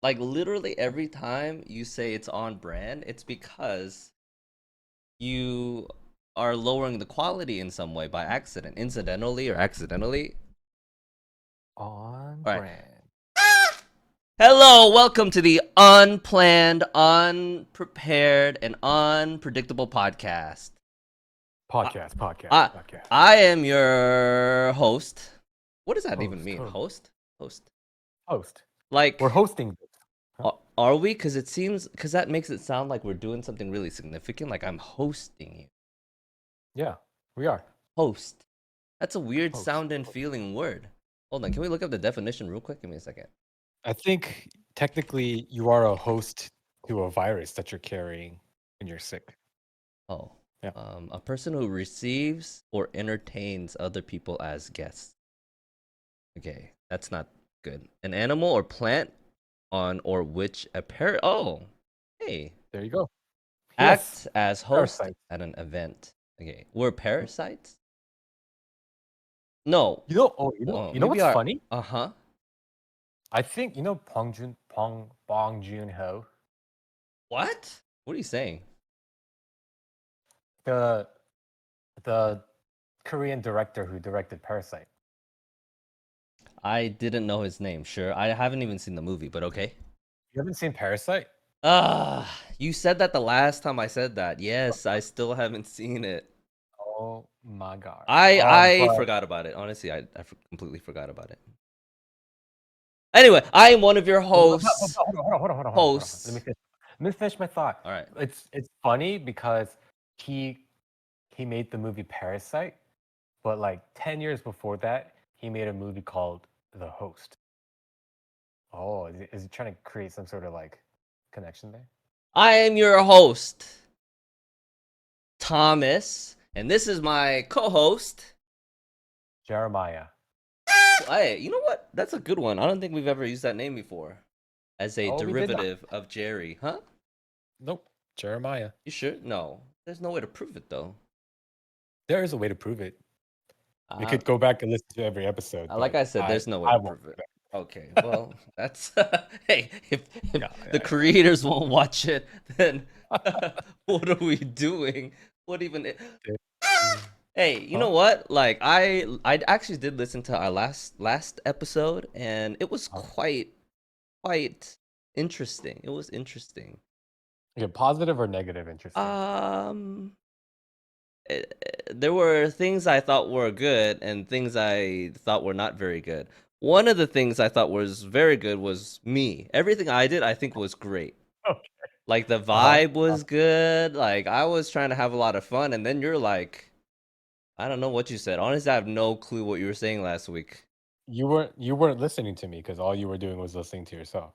Like literally every time you say it's on brand, it's because you are lowering the quality in some way by accident, incidentally or accidentally. On All right. brand. Hello, welcome to the unplanned, unprepared, and unpredictable podcast. Podcast. I, I am your host. What does that even Host, mean? host, Host. host. We're Like, hosting this. Huh? are we? Because that makes it sound like we're doing something really significant. Like I'm hosting you. Yeah, we are. Host. That's a weird Host. sound and Host. feeling word. Hold on, can we look up the definition real quick? Give me a second. I think technically you are a host to a virus that you're carrying when you're sick. Oh, Yeah. a person who receives or entertains other people as guests. Okay, that's not good. An animal or plant on or which a parrot. Oh, hey, There you go. Yes. acts as host Parasite. at an event. Okay, we're parasites. No. You know Maybe what's our. funny? Uh huh. I think Bong Joon-ho, What? What are you saying? the the Korean director who directed Parasite. I didn't know his name. Sure, I haven't even seen the movie, but okay. You haven't seen Parasite? You said that the last time I said that. Yes, I still haven't seen it. Oh my gosh. I But forgot about it. Honestly, completely forgot about it. Anyway, I am one of your hosts. hold on. Hosts. Let me finish my thought. All right. It's funny because he he made the movie Parasite, but like 10 years before that, he made a movie called The Host. Oh, is he trying to create some sort of like connection there? I am your host, Thomas, and this is my co-host. Jeremiah. Hey, you know what? That's a good one. I don't think we've ever used that name before as a Oh, we did not. derivative of Jerry, huh? Nope. Jeremiah. You sure? No. There's no way to prove it though. There is a way to prove it. We Uh, could go back and listen to every episode, like but I said, there's no way I to won't prove do it. that. Okay, well, that's hey, if Yeah, the creators won't watch it, then what are we doing? What even? yeah. Hey, you know Huh? what? Like I actually did listen to our last episode, and it was Huh? quite interesting. It was interesting. Okay, positive or negative interesting? Um, there were things I thought were good and things I thought were not very good. One of the things I thought was very good was me. Everything I did, I think was great. Okay. Like the Uh-huh. vibe was good. Like I was trying to have a lot of fun, and then you're like, I don't know what you said. Honestly, I have no clue what you were saying last week. You weren't listening to me because all you were doing was listening to yourself.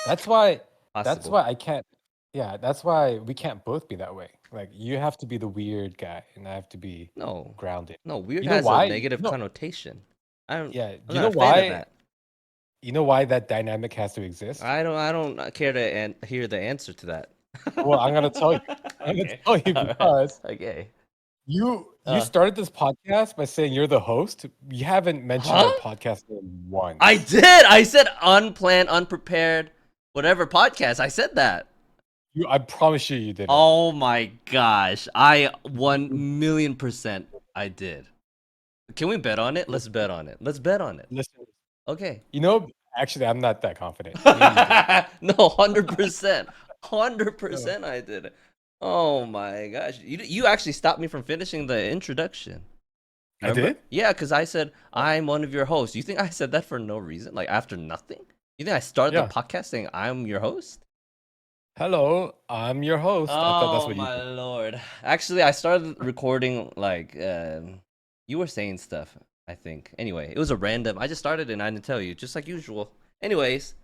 That's why that's Possible. why I can't yeah, that's why we can't both be that way. Like you have to be the weird guy and I have to be No, grounded. no. Weird You know has a why? negative connotation. Yeah, I'm you not know a fan of why? that. You know why that dynamic has to exist? I don't care to hear the answer to that. Well, I'm gonna tell you. I'm gonna Okay. tell you All right. because Okay. you started this podcast by saying you're the host. You haven't mentioned Huh? our podcast name I once. did. I said unplanned, unprepared, whatever podcast. I said that. I promise you didn't. Oh my gosh. I 1,000,000% I did. Can we bet on it? Let's Listen, bet on it. Let's bet on it. listen. Okay. You know, actually, I'm not that confident. Maybe you did. No, 100%. No. 100% I did. Oh my gosh. You actually stopped me from finishing the introduction. I Remember? did? Yeah, because I said, Oh, I'm one of your hosts. You think I said that for no reason? Like after nothing? You think I started the yeah. podcast saying I'm your host? Hello, I'm your host. I thought that's Oh what you my did. lord. Actually, I started recording like you were saying stuff, I think. Anyway, it was a random. I just started and I didn't tell you, just like usual. Anyways,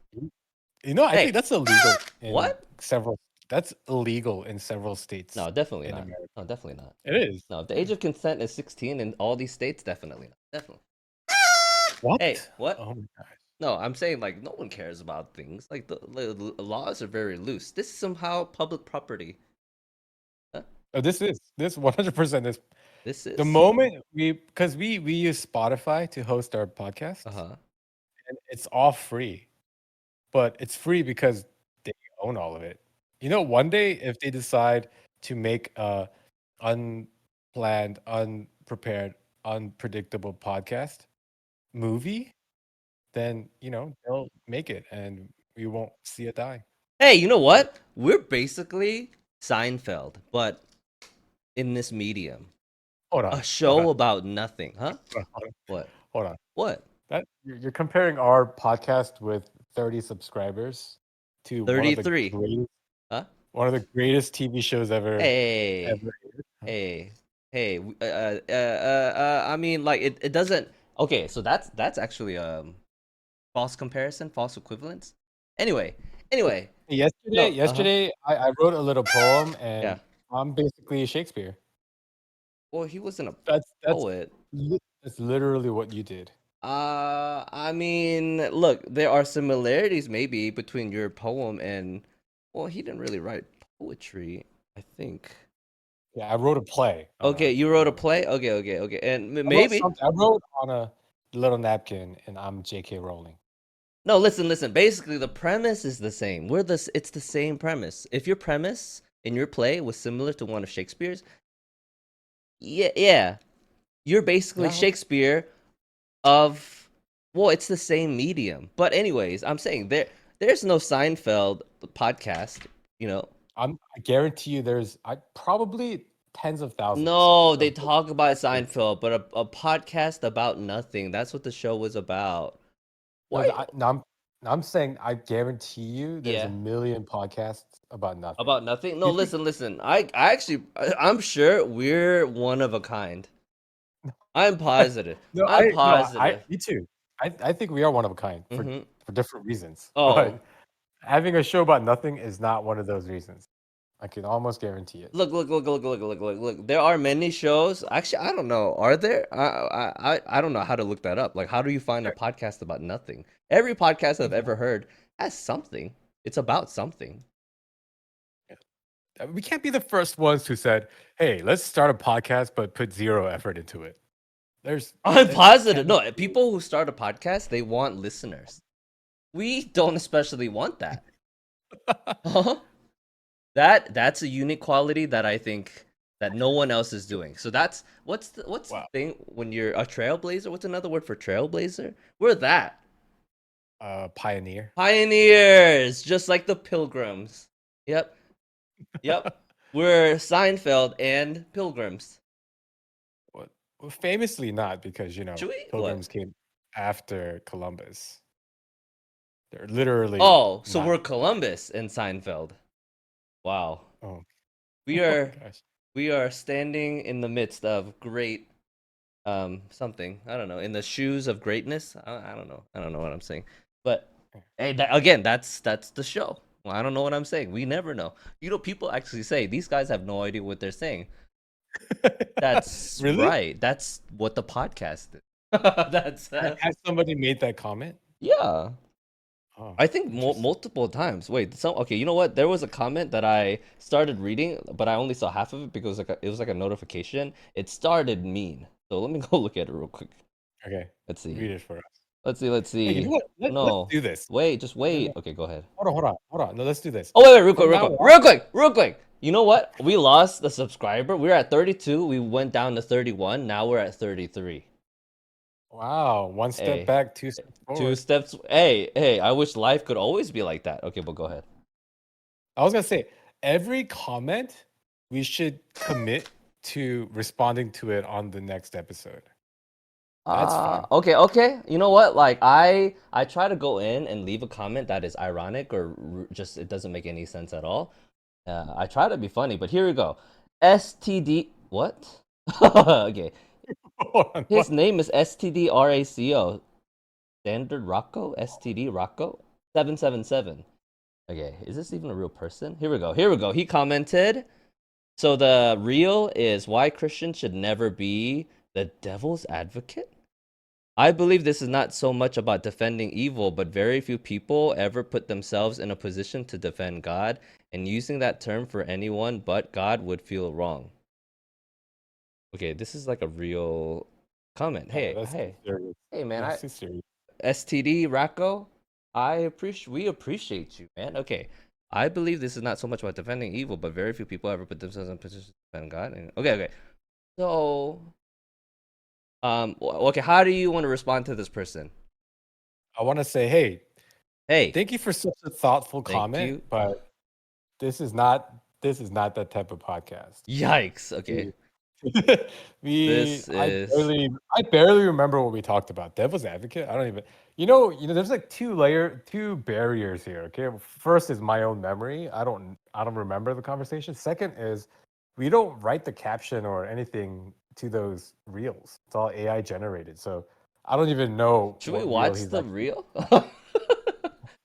You know, I think hey. that's illegal in What? several. That's illegal in several states No, definitely in not. America. No, definitely not. It is. No, if the age of consent is 16 in all these states, definitely not. Definitely. Hey, What? what? Oh my gosh. No, I'm saying like no one cares about things. Like the laws are very loose. This is somehow public property. Huh? Oh, this 100% is This the is? moment because we use Spotify to host our podcasts Uh-huh. and it's all free. but it's free because they own all of it. You know, one day if they decide to make a unplanned, unprepared, unpredictable podcast movie, then they'll make it and we won't see it die. Hey, you know what? We're basically Seinfeld, but in this medium. Hold A on, hold on, show about nothing, huh? hold on, What? hold on. What? That you're comparing our podcast with 30 subscribers to 33. Huh? one of the greatest TV shows Hey. ever aired. Huh? Hey. Hey. I mean, like it doesn't. Okay, so that's actually false comparison, false equivalence. Anyway, anyway. Yesterday, No. yesterday I wrote a little poem Yeah. and I'm basically Shakespeare. Well, he wasn't a That's poet. that's literally what you did. I mean, look, there are similarities maybe between your poem and, well, he didn't really write poetry, I think. Yeah, I wrote a play on Okay, a you wrote a play? Okay, okay, okay. And I wrote maybe. something. I wrote on a little napkin and I'm J.K. Rowling. No, listen, listen. Basically, the premise is the same. It's the same premise. If your premise in your play was similar to one of Shakespeare's, yeah, yeah, you're basically Yeah, okay. Shakespeare of, well, it's the same medium. But anyways, I'm saying there's no Seinfeld podcast, you know. I guarantee you there's I probably tens of thousands No, they of talk about actual. Seinfeld, but a podcast about nothing. That's what the show was about. No, Why? I'm saying I guarantee you there's a Yeah. million podcasts about nothing. About nothing? Do No, you think? listen, listen. I actually, I'm sure we're one of a kind. I'm positive. No, I'm positive. me too. I think we are one of a kind Mm-hmm. for different reasons. Oh, But having a show about nothing is not one of those reasons. I can almost guarantee it. look, look, look, look, look, look, look, look. There are many shows. Actually, I don't know. Are there? I don't know how to look that up. Like, how do you find a There- podcast about nothing? Every podcast I've ever yeah. heard has something. It's about something. We can't be the first ones who said, "Hey, let's start a podcast, but put zero effort into it." There's I'm that positive. can't be No, people who start a podcast, they want listeners. We don't especially want that. true. Huh? That's a unique quality that I think that no one else is doing. So that's what's the Wow. thing when you're a trailblazer? What's another word for trailblazer? We're that. Pioneer. Pioneers, just like the pilgrims. Yep. Yep. We're Seinfeld and pilgrims. What? Well, famously not because Should we? What? pilgrims came after Columbus. They're literally Oh, so not. we're Columbus and Seinfeld. Wow. Oh, We oh are gosh. we are standing in the midst of great something, I don't know, in the shoes of greatness. I don't know what I'm saying, but hey, again, that's the show. Well, I don't know what I'm saying. We never know. You know, people actually say these guys have no idea what they're saying. That's Really? right. That's what the podcast is. That's Has somebody made that comment? yeah. Oh, I think interesting. multiple times. Wait, okay. You know what? There was a comment that I started reading, but I only saw half of it because it was like a notification. It started mean. So let me go look at it real quick. Okay, Let's see. read it for us. Let's see. Let's Hey, you know see. what? Let's No, do this. wait. Just No, no, wait. Okay, go ahead. hold on, hold on, hold on. No, let's do this. Oh wait, real quick, From real now quick, on, real quick, real quick. You know what? We lost a subscriber. We were at 32. We went down to 31. Now we're at 33. wow, one step Hey, back, two steps two forward. steps. Hey, hey. I wish life could always be like that. Okay, but go ahead. I was gonna say every comment we should commit to responding to it on the next episode. That's fun. Okay, okay. You know what? Like I try to go in and leave a comment that is ironic or just it doesn't make any sense at all. I try to be funny, but here we go. STD what? Okay. Hold on, His what? name is STDRACO. Standard Rocco? STD Rocco? 777. Okay, is this even a real person? Here we go. Here we go. He commented. So the real is why Christians should never be the devil's advocate? I believe this is not so much about defending evil, but very few people ever put themselves in a position to defend God, and using that term for anyone but God would feel wrong. Okay, this is like a real comment. No, Hey, that's too hey, serious. hey, man! That's too serious. STD Racco. we appreciate you, man. Okay. I believe this is not so much about defending evil, but very few people ever put themselves in position to defend God. Okay. So, okay, how do you want to respond to this person? I want to say, hey, Hey, thank you for such a thoughtful thank comment, you. but this is not that type of podcast. Yikes. Okay. We, we This I is barely remember what we talked about. Devil's advocate. I don't even. There's like two barriers here. Okay, first is my own memory. I don't remember the conversation. Second is we don't write the caption or anything to those reels. It's all AI generated. So I don't even know should we what reel watch he's the actually. reel?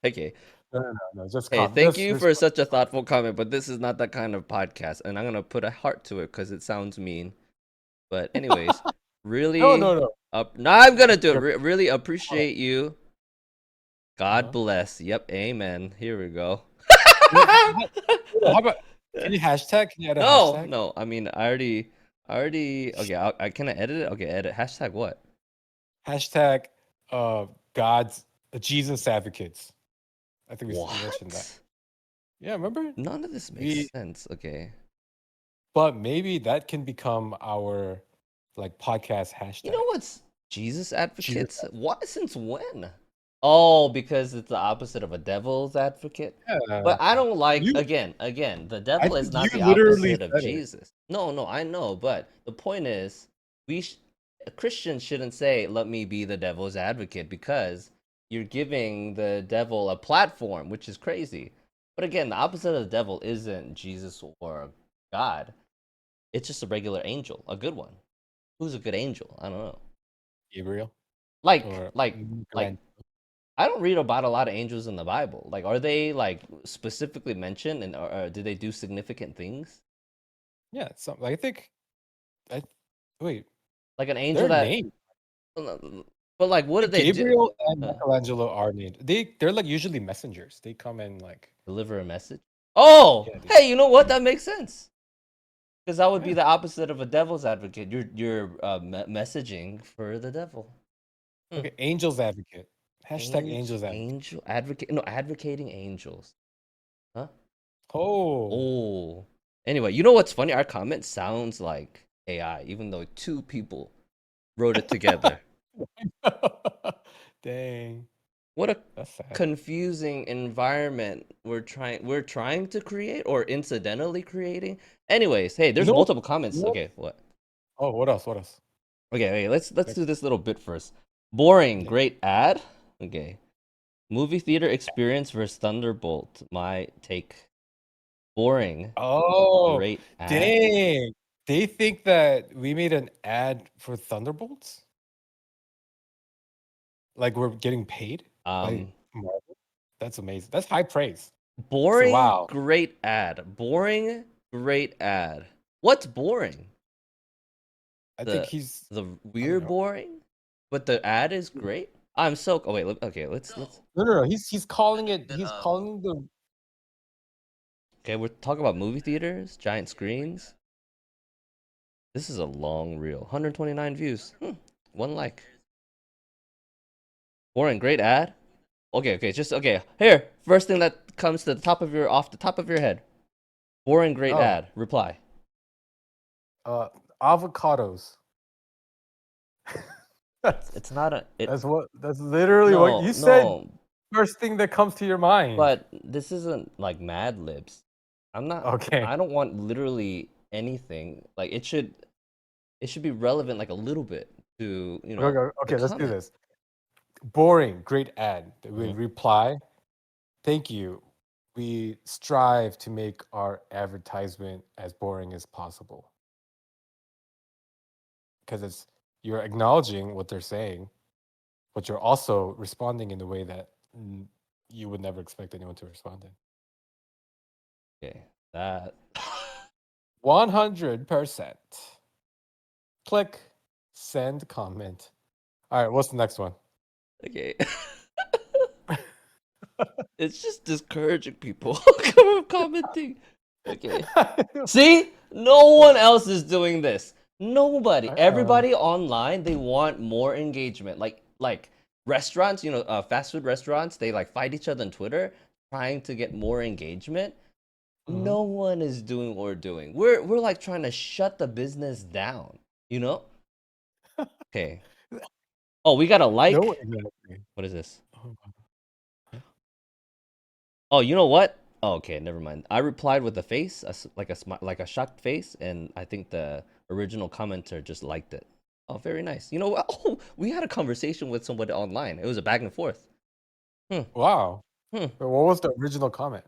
Okay. No. Just Hey, thank just you for respond. such a thoughtful comment, but this is not that kind of podcast, and I'm gonna put a heart to it because it sounds mean. But anyways, No, really, no, no. no, I'm gonna do it. Here, Really hold appreciate you. God on. bless. Yep, amen. Here we go. How about can you hashtag? Can you add a No, hashtag? no. I mean, I already. Okay, can I edit it? Okay, edit. Hashtag what? Hashtag God's Jesus advocates. I think we mentioned that. What? Yeah, remember? None of this makes We sense. Okay. but maybe that can become our like podcast You know hashtag. what's Jesus Jesus. advocates? What? Since when? Oh, because it's the opposite of a devil's advocate. Yeah. But I don't like You again, the I devil is think you not the literally opposite of said it. Jesus. No, I know, but the point is we sh- Christians shouldn't say let me be the devil's advocate because you're giving the devil a platform, which is crazy. But again, the opposite of the devil isn't Jesus or God. It's just a regular angel, a good one. Who's a good angel? I don't know. Gabriel Like or like like Michelangelo. I don't read about a lot of angels in the Bible. Like, are they like specifically mentioned, and or do they do significant things? Yeah, something I think I wait, Like an angel their that, name. but like, what do Like they do? Gabriel and Uh, Michelangelo are named. They're like usually messengers. They come in like Deliver a message. Oh, yeah, they hey, you know what? That makes sense because that would be yeah. the opposite of a devil's advocate. You're messaging for the devil. Hmm. Okay, Angels Advocate. Hashtag Angels Advocate. Angel advocate? No, advocating angels. Huh? Oh. Oh. Anyway, you know what's funny? Our comment sounds like AI, even though two people wrote it together. Dang. What a That's sad. confusing environment we're trying to create or incidentally creating. Anyways, hey, You there's know, multiple you comments. know Okay, what? oh, what else? What else? Okay, let's Next. do this little bit first. Boring, Yeah. great ad. Okay. Movie theater experience versus Thunderbolt. My take. Boring, Oh, great ad. dang. They think that we made an ad for Thunderbolts? Like we're getting paid by Um Marvel? That's amazing. That's high praise. So Boring, wow. great ad. Boring, great ad. What's boring? I think The he's the I don't we're know. boring, but the ad is great. I'm so. Oh wait. Okay. Let's. No. He's calling it. He's calling the. Okay. We're talking about movie theaters, giant screens. This is a long reel. 129 views. One like. Boring, great ad. Okay. Just okay. Here. First thing that comes to the top of off the top of your head. Boring, great Oh, ad. Reply. uh, avocados. That's It's not a it. that's literally what No, you said. no. First thing that comes to your mind. But this isn't like Mad Libs. I'm not. Okay. I don't want literally anything. Like it should be relevant like a little bit to the Okay, let's do comment. this. Boring, great ad. We Mhm. reply, thank you. We strive to make our advertisement as boring as possible. Because it's you're acknowledging what they're saying, but you're also responding in a way that you would never expect anyone to respond in. Okay, that. 100%. Click, send comment. All right, what's the next one? Okay. It's just discouraging people from commenting. Okay. See? No one else is doing this. Nobody. I, Everybody online, they want more engagement. Like restaurants, fast food restaurants, they like fight each other on Twitter trying to get more engagement. Hmm. No one is doing what we're doing. We're like trying to shut the business down, you know? Okay. Oh, we got a No, like. exactly. What is this? Oh, Oh, you know what? Oh, okay, never mind. I replied with a face, like a shocked face, and I think the original commenter just liked it. Oh, very nice. You know what? Oh, we had a conversation with somebody online. It was a back and forth. Hmm. wow. Hmm. But what was the original comment?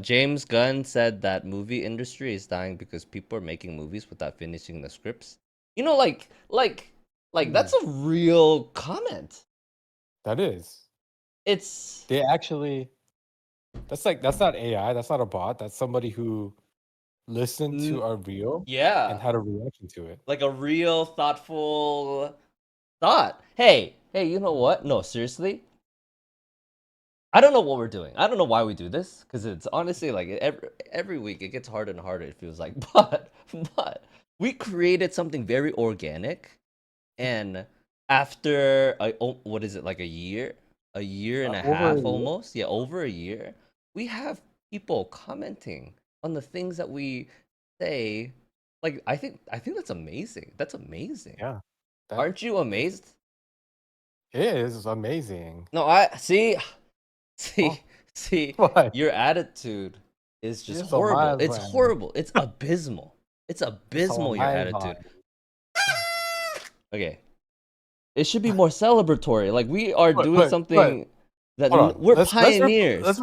James Gunn said that movie industry is dying because people are making movies without finishing the scripts. You know, like Hmm, that's a real comment. that is. It's They actually. That's not AI. That's not a bot. That's somebody who listened to n- our reel and yeah, had a reaction to it. like a real thoughtful thought. Hey, you know what? No, seriously. I don't know what we're doing. I don't know why we do this because it's honestly like every week it gets harder and harder. It feels like, but we created something very organic, and after what is it, like a year and a Over a half year. almost, yeah, over a year, we have people commenting on the things that we say. Like I think that's amazing. That's amazing. Yeah, that Aren't you it amazed? is amazing. No, I see. Oh, See, see, what? your attitude is just It's a horrible. mind It's mind. horrible. It's abysmal. It's It's a abysmal, your mind attitude. mind. Okay. It should be more celebratory. Like we are doing But something that hold on. we're Let's pioneers.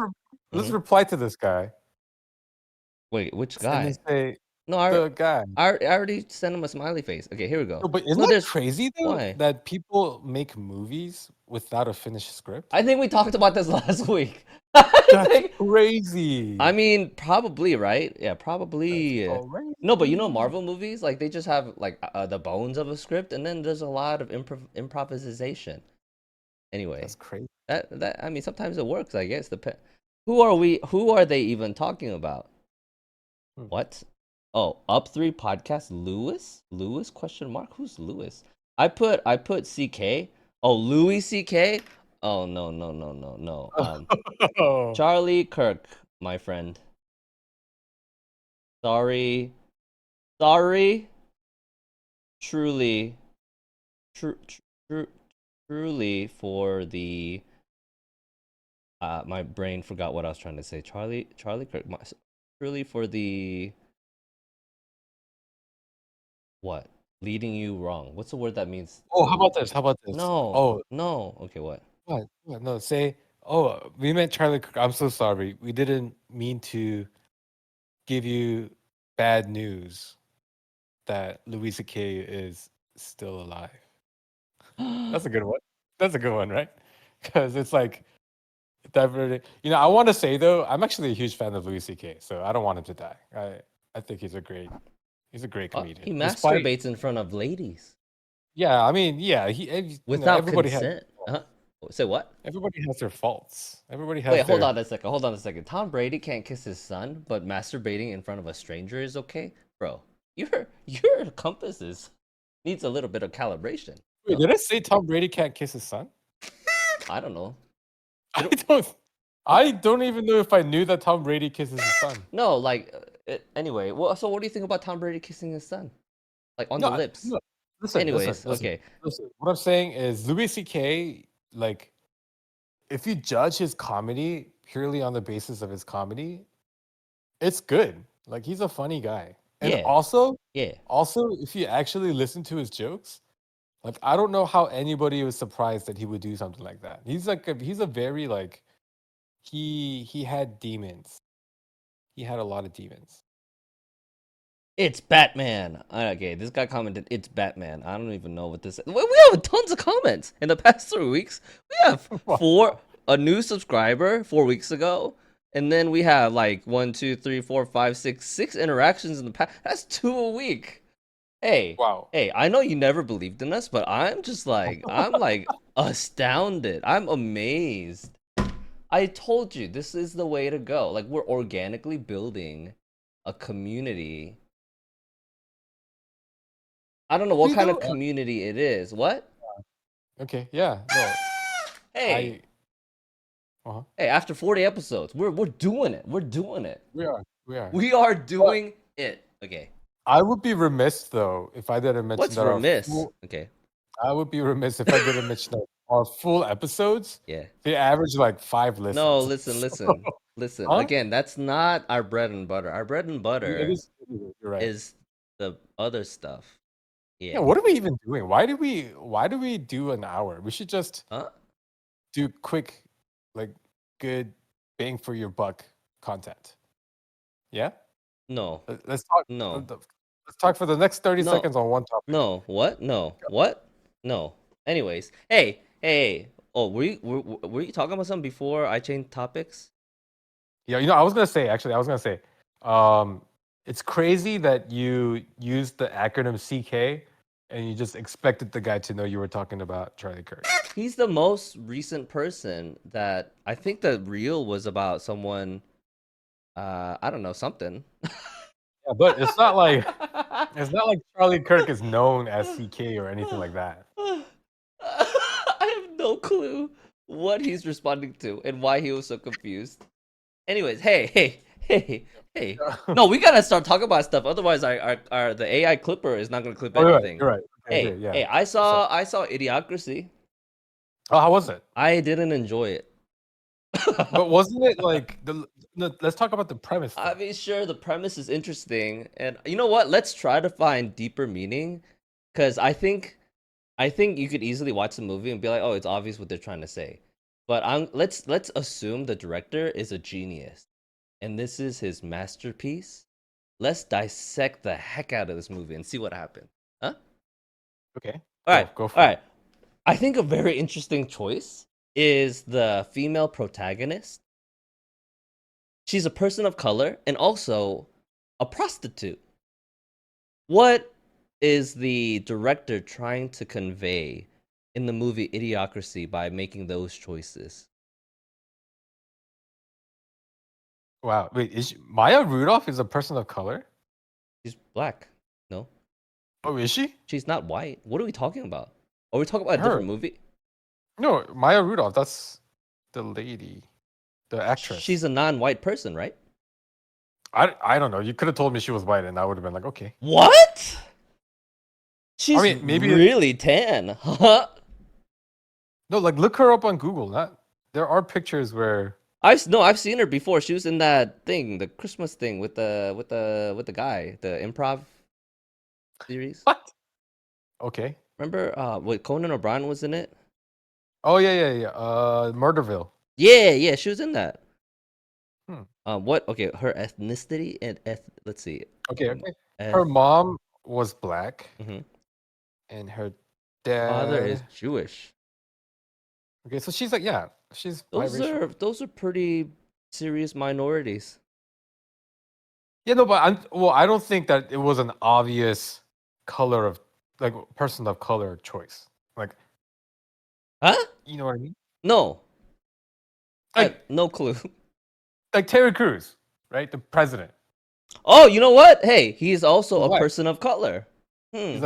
let's Hmm. reply to this guy Wait, which and then guy? say No, the guy. I already sent him a smiley face. Okay, here we go. No, but isn't No, that there's crazy though why? that people make movies without a finished script? I think we talked about this last week. I That's think I crazy. mean, probably, right? Yeah, That's probably. No, but crazy. Marvel movies, like they just have like the bones of a script, and then there's a lot of improvisation. That's Anyway, crazy. that I mean, sometimes it works, I guess. Who are we? Who are they even talking about? Hmm. What? Oh, Up 3 podcast. Lewis? Question mark. Who's Lewis? I put CK. Oh, Louis CK. Oh no no no no no. Oh. Charlie Kirk, my friend. Sorry, sorry. Truly, tru- tru- truly for the my brain forgot what I was trying to say. Charlie Kirk. Truly for the what? Leading you wrong. What's the word that means? Oh, how about this? How about this? No, Oh, no. Okay, what? what? What? No, say, oh, we meant Charlie Cook. I'm so sorry. We didn't mean to give you bad news that Louisa K is still alive. That's a good one. That's a good one, right? Because it's like diverting. You know, I want to say though, I'm actually a huge fan of Louis C.K., so I don't want him to die. I think he's a great He comedian. Despite, masturbates in front of ladies yeah, I mean, yeah, without everybody has consent. Say what? everybody has their faults. Everybody Wait, has their. hold on a second. Tom Brady can't kiss his son, but masturbating in front of a stranger is okay, bro. Your compasses needs a little bit of calibration. Wait, No, did I say Tom Brady can't kiss his son? I don't know. I You don't. don't. I don't even know if I knew that Tom Brady kisses his son. No, like anyway. Well, so what do you think about Tom Brady kissing his son, like on No, the lips? no. Listen, listen, Anyways, listen, okay. listen. What I'm saying is Louis C.K. like if you judge his comedy purely on the basis of his comedy, it's good. Like he's a funny guy. And Yeah, yeah. also if you actually listen to his jokes, like I don't know how anybody was surprised that he would do something like that. He's a very like he had demons. He had a lot of demons. It's Batman. Okay, this guy commented, "It's Batman." I don't even know what this. We have tons of comments in the past 3 weeks. We have a new subscriber 4 weeks ago, and then we have like one, two, three, four, five, six interactions in the past. That's two a week. Hey, Wow. hey, I know you never believed in us, but I'm like astounded. I'm amazed. I told you this is the way to go. Like we're organically building a community. I don't know what See kind of though, community it is. What? Okay, yeah, no, Hey, I. Uh-huh. hey, after 40 episodes, we're doing it. We're doing it. We are, we are. We are But doing it. Okay. I would be remiss though if I didn't mention What's that our remiss? full. Okay. I would be remiss if I didn't mention that our full episodes. Yeah. They average like 5 No, listens. listen, So, listen. Listen. huh? Again, that's not our bread and butter. Our bread and It butter is. You're right. is the other stuff. Yeah. Yeah. What are we even doing? Why do we do an hour? We should just Huh? do quick, like good bang for your buck content. Yeah. No. Let's talk. No. Let's talk for the next 30 No. seconds on one topic. No. What? No. What? No. Anyways, hey. Oh, were you talking about something before I changed topics? Yeah, I was gonna say, it's crazy that you used the acronym CK and you just expected the guy to know you were talking about Charlie Kirk. He's the most recent person that I think the reel was about someone. I don't know something. Yeah, but it's not like Charlie Kirk is known as CK or anything like that. I have no clue what he's responding to and why he was so confused. Anyways, hey. No, we gotta start talking about stuff. Otherwise, our the AI clipper is not gonna clip Oh, you're right. anything. You're right. Okay, Hey, yeah. hey, I So, saw Idiocracy. how was it? I didn't enjoy it. But wasn't it like let's talk about the premise I though. mean, sure, the premise is interesting, and you know what? Let's try to find deeper meaning, because I think you could easily watch the movie and be like, oh, it's obvious what they're trying to say. But let's assume the director is a genius, and this is his masterpiece. Let's dissect the heck out of this movie and see what happened. Huh? Okay, All right, go all for it. right. I think a very interesting choice is the female protagonist. She's a person of color and also a prostitute. What is the director trying to convey in the movie Idiocracy by making those choices? Wow, wait, Maya Rudolph is a person of color? She's black. No, Oh, is she? she's not white. What are we talking about? Are we talking about a Her? different movie? No, Maya Rudolph. That's the lady, the She's actress. a non-white person, right? I don't know. You could have told me she was white, and I would have been like, okay. What? I She's mean, maybe it, really tan. Huh? no. Like, look her up on Google. Not there are pictures where. I've seen her before. She was in that thing, the Christmas thing with the guy, the improv series. What? Okay. Remember what Conan O'Brien was in it? Oh yeah. Murderville. Yeah, she was in that. Hmm. What? Okay, her ethnicity and let's see. Okay. Um, Okay. Her eth- mom was black, mhm. and her Father is dad. Jewish. Okay, so she's like, yeah, she's Those biracial. are those are pretty serious minorities. Yeah, no, but I don't think that it was an obvious color of like person of color choice. Like, Huh? you know what I mean? No, I have Like no clue. like Terry Crews, right? The president. Oh, you know what? Hey, he's also He's a white. person of color. Hmm.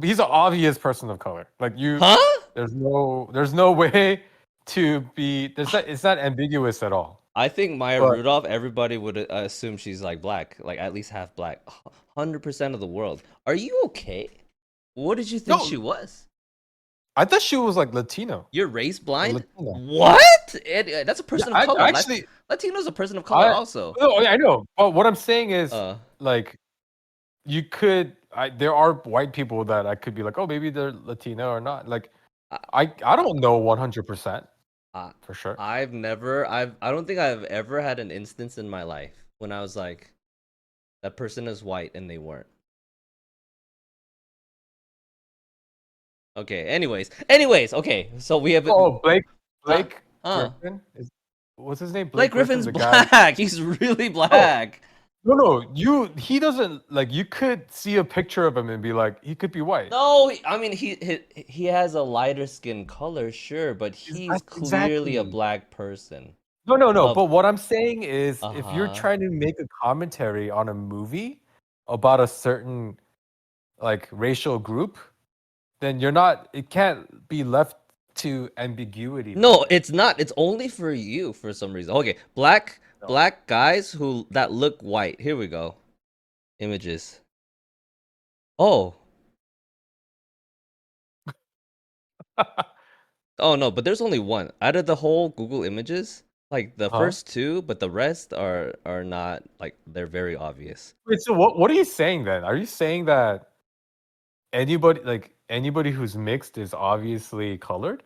He's an obvious person of color. Like you, Huh? there's no way to be. It's not ambiguous at all. I think Maya But Rudolph, everybody would assume she's like black, like at least half black. 100% of the world. Are you okay? What did you think she no, was? I thought she was like Latino You're race or blind? Latina. What? That's a Yeah, person of I color. actually Latino's a person of color I also. no, I know. But what I'm saying is Uh, like you could there are white people that I could be like, oh, maybe they're Latino or not. Like I, I don't know 100% I, for sure. I don't think I've ever had an instance in my life when I was like, that person is white and they weren't. Okay. Anyways. Okay. So we have, Oh, huh? Blake Huh? Griffin is what's his name? Blake Blake Griffin, Griffin's the guy. black. He's really No, black. no. He doesn't like. You could see a picture of him and be like, he could be white. No, I mean he has a lighter skin color, sure, but he's clearly a Exactly. black person. No. Of But what I'm saying is, if you're uh-huh. trying to make a commentary on a movie about a certain like racial group, then you're not. It can't be left to ambiguity. No, Then it's not. It's only for you for some reason. Okay, no. black guys who that look white. Here we go. Images. Oh. Oh no, but there's only one. Out of the whole Google images, like the Huh? first two, but the rest are not like they're very obvious. Wait. So what are you saying then? Are you saying that anybody who's mixed is obviously colored?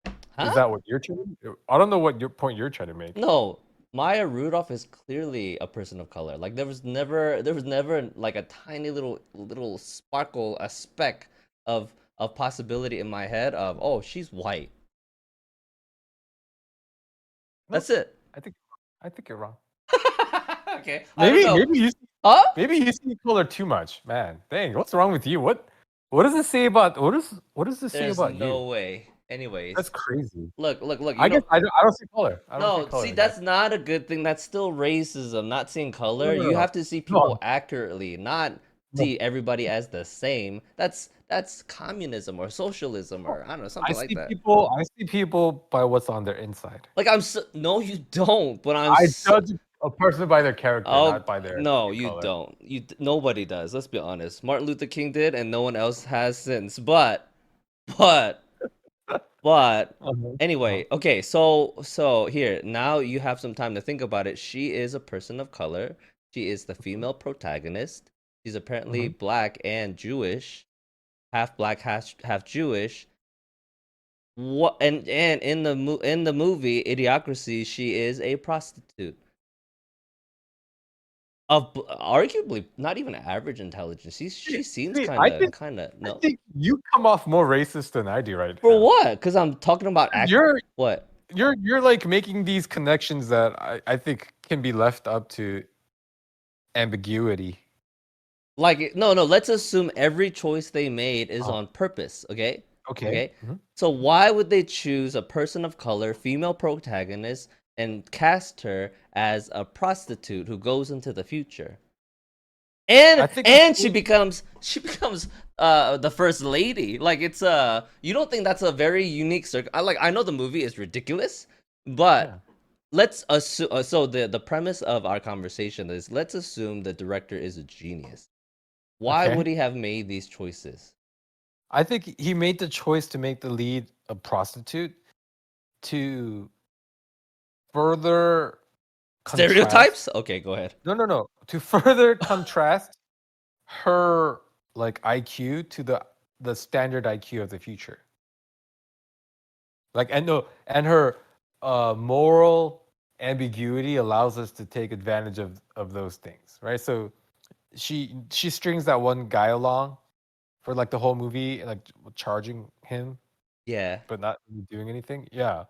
Huh? Is that what you're trying? I don't know what your point you're trying to make. No. Maya Rudolph is clearly a person of color. Like there was never like a tiny little sparkle, a speck of possibility in my head of, oh, she's white. No, That's it. I think I think you're wrong. Okay, I don't Maybe know. maybe you Huh? maybe you see color too much, man. Dang, what's wrong with you? What does it say about what does this say There's about no you? way. That's Anyways, crazy. look. I guess I don't see color. I don't see No, see, color, guys. that's not a good thing. That's still racism, not seeing No, color. no, no, You no. have to see people No, accurately, not no, see everybody as the same. That's communism or socialism no. or I don't know, something like that. I see people by what's on their inside. Like no, you don't. But I judge a person by their character, oh not by their no, skin you color. don't. Nobody does. Let's be honest. Martin Luther King did, and no one else has since. But But Uh-huh. Uh-huh. anyway, okay, so here, now you have some time to think about it. She is a person of color. She is the female protagonist. She's apparently Mhm. black and Jewish, half black, half Jewish. What and in in the movie Idiocracy, she is a prostitute of arguably not even average intelligence. She seems See, kind of I no. think you come off more racist than I do right For now. what? Because I'm talking about 'Cause act. What? you're like making these connections that I think can be left up to ambiguity. Like no, let's assume every choice they made is Oh, on purpose, okay? okay. Okay? Mhm. So why would they choose a person of color, female protagonist, and cast her as a prostitute who goes into the future? I think And she becomes the first lady. Like it's you don't think that's a very unique I know the movie is ridiculous, yeah. but let's assume so the premise of our conversation is let's assume the director is a genius. Why would Okay. he have made these choices? I think he made the choice to make the lead a prostitute to further contrast. Stereotypes? Okay, go ahead. No, no, no. To further contrast her like IQ to the standard IQ of the future. Like and no, and her moral ambiguity allows us to take advantage of those things, right? So she strings that one guy along for like the whole movie, like charging him, Yeah. but not really doing anything. Yeah,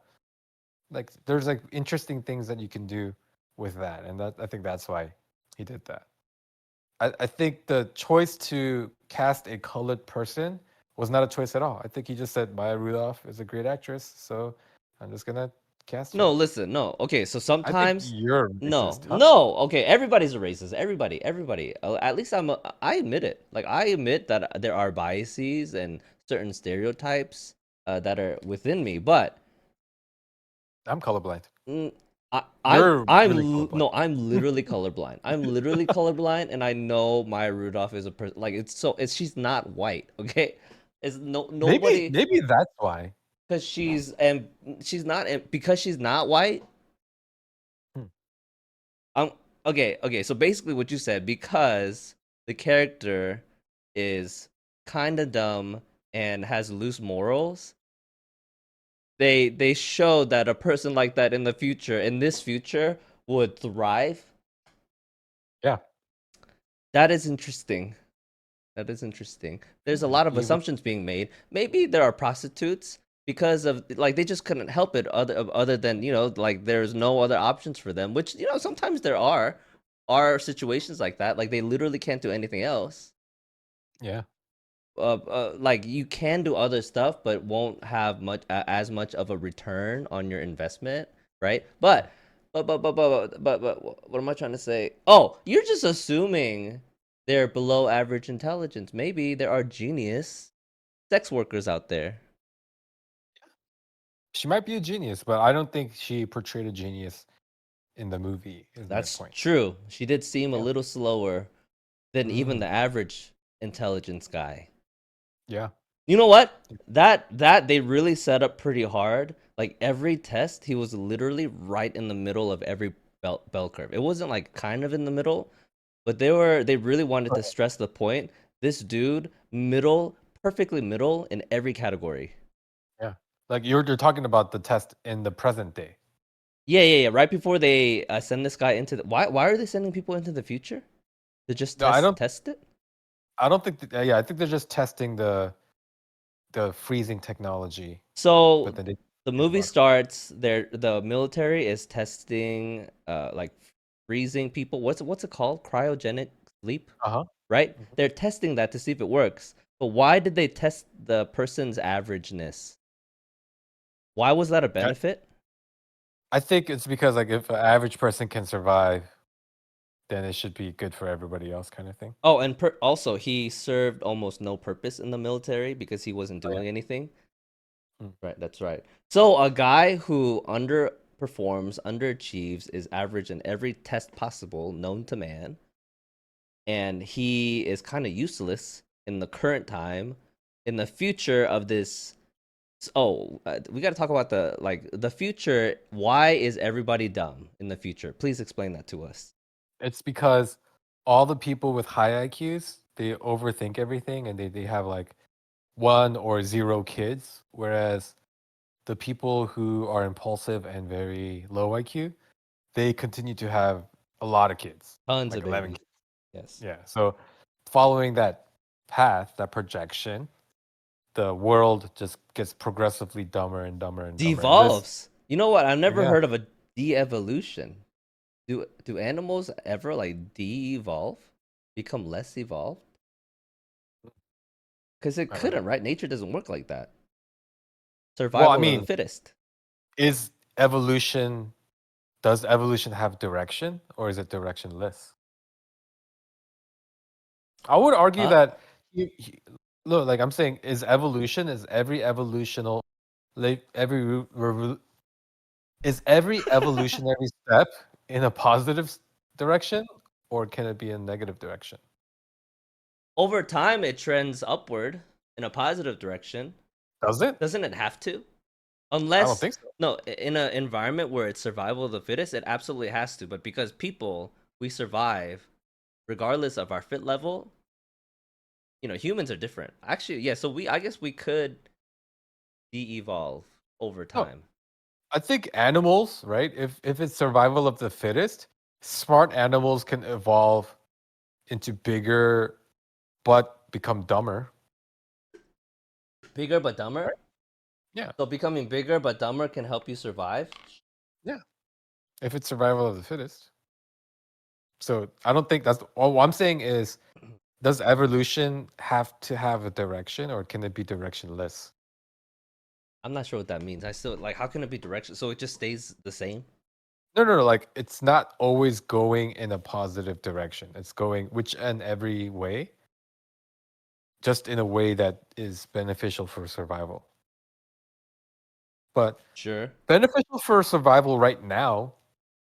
like there's like interesting things that you can do with that, and that I think that's why he did that. I think the choice to cast a colored person was not a choice at all. I think he just said Maya Rudolph is a great actress, so I'm just gonna cast No, her. listen, no. Okay, so I think sometimes you're no, racist, huh? no. Okay, everybody's a racist. Everybody. At least I admit it. Like I admit that there are biases and certain stereotypes that are within me, but I'm colorblind. mm, You're really colorblind. no, I'm literally colorblind. I'm literally colorblind, and I know Maya Rudolph is a person. Like it's she's not white. Okay, it's nobody Maybe that's why. because she's not and because she's not white. Hmm. Um. Okay. So basically, what you said because the character is kind of dumb and has loose morals. They show that a person like that in the future, in this future, would thrive. Yeah. That is interesting. That is interesting. There's a Yeah, lot of you would. assumptions being made. Maybe there are prostitutes because of like they just couldn't help it other than, like there's no other options for them, which, sometimes there are situations like that. Like they literally can't do anything else. Yeah. Like you can do other stuff but won't have as much of a return on your investment, right? But what am I trying to say? Oh, you're just assuming they're below average intelligence. Maybe they are genius. sex workers out there. She might be a genius, but I don't think she portrayed a genius in the movie. Is my That's point. true. She did seem a Yeah. little slower than even Mm, the average intelligence guy. yeah. You know what? That they really set up pretty hard. Like every test, he was literally right in the middle of every bell curve. It wasn't like kind of in the middle, but they really wanted to stress the point. This dude, middle, perfectly middle in every category. Yeah. Like you're talking about the test in the present day. Yeah. Right before they send this guy into the why are they sending people into the future to just No, I don't. test it? I don't think. Yeah, I think they're just testing the freezing technology, but So then they the think movie about it. starts. The military is testing like freezing people. What's it called? Cryogenic sleep, Uh huh. right? They're testing that to see if it works. But why did they test the person's averageness? Why was that a benefit? I think it's because like if an average person can survive, then it should be good for everybody else, kind of thing. Oh, and also he served almost no purpose in the military because he wasn't Oh, doing anything. yeah. Mm. Right, that's right. So a guy who underperforms, underachieves, is average in every test possible known to man, and he is kind of useless in the current time. In the future of this, we got to talk about the future. Why is everybody dumb in the future? Please explain that to us. It's because all the people with high IQs they overthink everything and they have like one or zero kids, whereas the people who are impulsive and very low IQ they continue to have a lot of kids, Tons like of 11 babies. kids. Yes. Yeah. So following that path, that projection, the world just gets progressively dumber and dumber and dumber. And this, Devolves. You know what? I've never yeah, heard of a de-evolution. Do animals ever like de-evolve, become less evolved? Because it I don't know. couldn't, right? Nature doesn't work like that. Well, I Survival of the mean, fittest. is evolution, does evolution have direction or is it directionless? I would argue Huh? that, look, like I'm saying, is every evolutional, like is every evolutionary step in a positive direction or can it be a negative direction? Over time, it trends upward in a positive direction. Does it? Doesn't it have to? I don't Unless, think so. no, in an environment where it's survival of the fittest, it absolutely has to. But because people, we survive regardless of our fit level. Humans are different. Actually, yeah. So I guess we could de-evolve over No, time. I think animals, right? If it's survival of the fittest, smart animals can evolve into bigger but become dumber, Bigger but dumber. right? Yeah. So becoming bigger but dumber can help you survive. Yeah. If it's survival of the fittest. So I don't think that's all. What I'm saying is, does evolution have to have a direction or can it be directionless? I'm not sure what that means. I still like. How can it be direction? So it just stays the same. No, no, no. Like it's not always going in a positive direction. It's going which and every way, just in a way that is beneficial for survival. But Sure. beneficial for survival right now